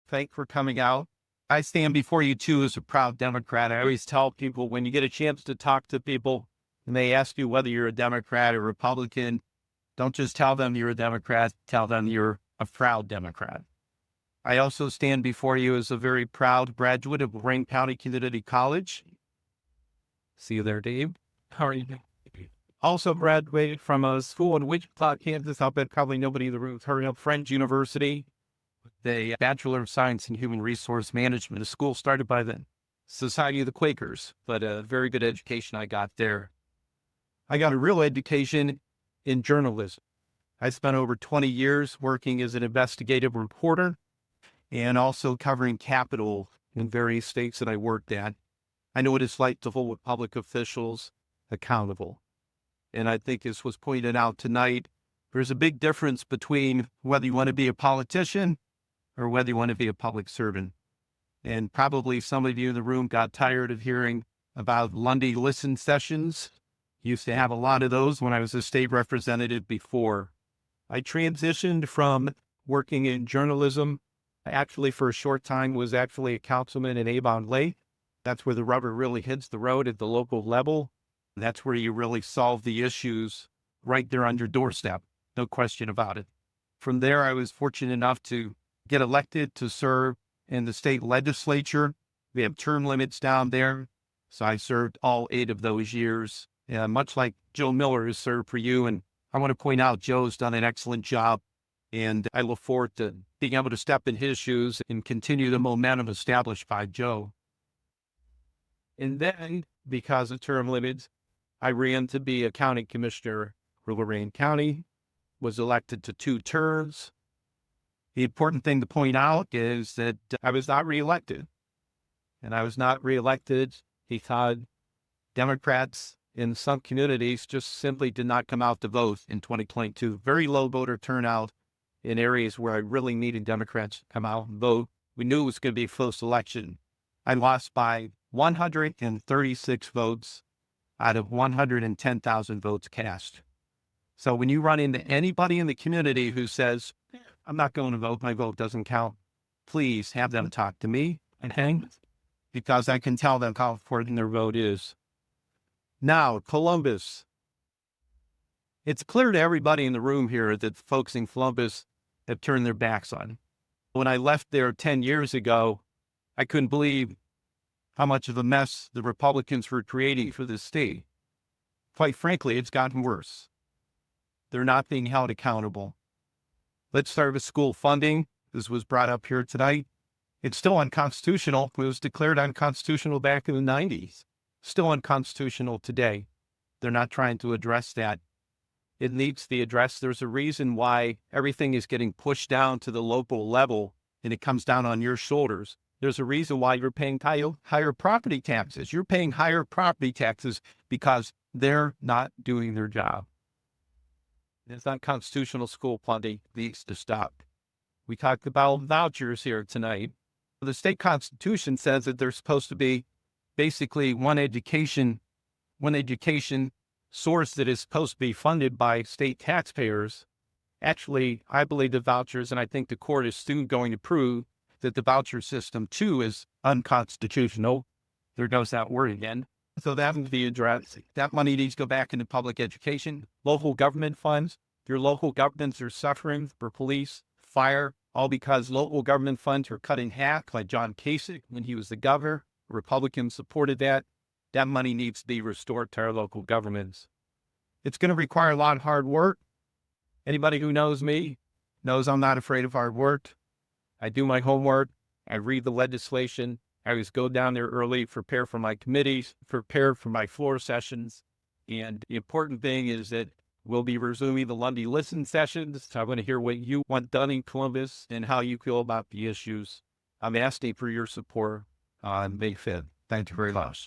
Thanks for coming out. I stand before you too as a proud Democrat. I always tell people when you get a chance to talk to people and they ask you whether you're a Democrat or Republican, don't just tell them you're a Democrat, tell them you're a proud Democrat. I also stand before you as a very proud graduate of Lorraine County Community College. See you there, Dave. How are you doing? Also graduated from a school in Wichita, Kansas. I'll bet probably nobody in the room has heard of Friends University. The Bachelor of Science in Human Resource Management, a school started by the Society of the Quakers, but a very good education I got there. I got a real education in journalism. I spent over 20 years working as an investigative reporter and also covering Capitol in various states that I worked at. I know what it's like to hold public officials accountable. And I think as was pointed out tonight, there's a big difference between whether you want to be a politician or whether you want to be a public servant. And probably some of you in the room got tired of hearing about Lundy listen sessions. Used to have a lot of those when I was a state representative before. I transitioned from working in journalism. I actually, for a short time, was actually a councilman in Avon Lake. That's where the rubber really hits the road at the local level. That's where you really solve the issues right there on your doorstep. No question about it. From there, I was fortunate enough to get elected to serve in the state legislature. We have term limits down there. So I served all 8 of those years, much like Joe Miller has served for you. And I want to point out Joe's done an excellent job. And I look forward to being able to step in his shoes and continue the momentum established by Joe. And then, because of term limits, I ran to be a county commissioner for Lorraine County, was elected to 2 terms. The important thing to point out is that I was not reelected. And I was not reelected because Democrats in some communities just simply did not come out to vote in 2022. Very low voter turnout in areas where I really needed Democrats to come out and vote. We knew it was going to be a close election. I lost by 136 votes out of 110,000 votes cast. So when you run into anybody in the community who says, I'm not going to vote, my vote doesn't count, please have them talk to me, okay? Because I can tell them how important their vote is. Now, Columbus. It's clear to everybody in the room here that folks in Columbus have turned their backs on. When I left there 10 years ago, I couldn't believe how much of a mess the Republicans were creating for this state. Quite frankly, it's gotten worse. They're not being held accountable. Let's start with school funding. This was brought up here tonight. It's still unconstitutional. It was declared unconstitutional back in the 90s. Still unconstitutional today. They're not trying to address that. It needs to be addressed. There's a reason why everything is getting pushed down to the local level and it comes down on your shoulders. There's a reason why you're paying higher property taxes. You're paying higher property taxes because they're not doing their job. It's not constitutional school funding needs to stop. We talked about vouchers here tonight. The state constitution says that there's supposed to be basically one education source that is supposed to be funded by state taxpayers. Actually, I believe the vouchers, and I think the court is soon going to prove that the voucher system too is unconstitutional. There goes that word again. So that needs to be addressed. That money needs to go back into public education, local government funds. Your local governments are suffering for police, fire, all because local government funds are cut in half by John Kasich when he was the governor. Republicans supported that. That money needs to be restored to our local governments. It's going to require a lot of hard work. Anybody who knows me knows I'm not afraid of hard work. I do my homework. I read the legislation. I always go down there early, prepare for my committees, prepare for my floor sessions. And the important thing is that we'll be resuming the Lundy listen sessions. I want to hear what you want done in Columbus and how you feel about the issues. I'm asking for your support on May 5th. Thank you very much.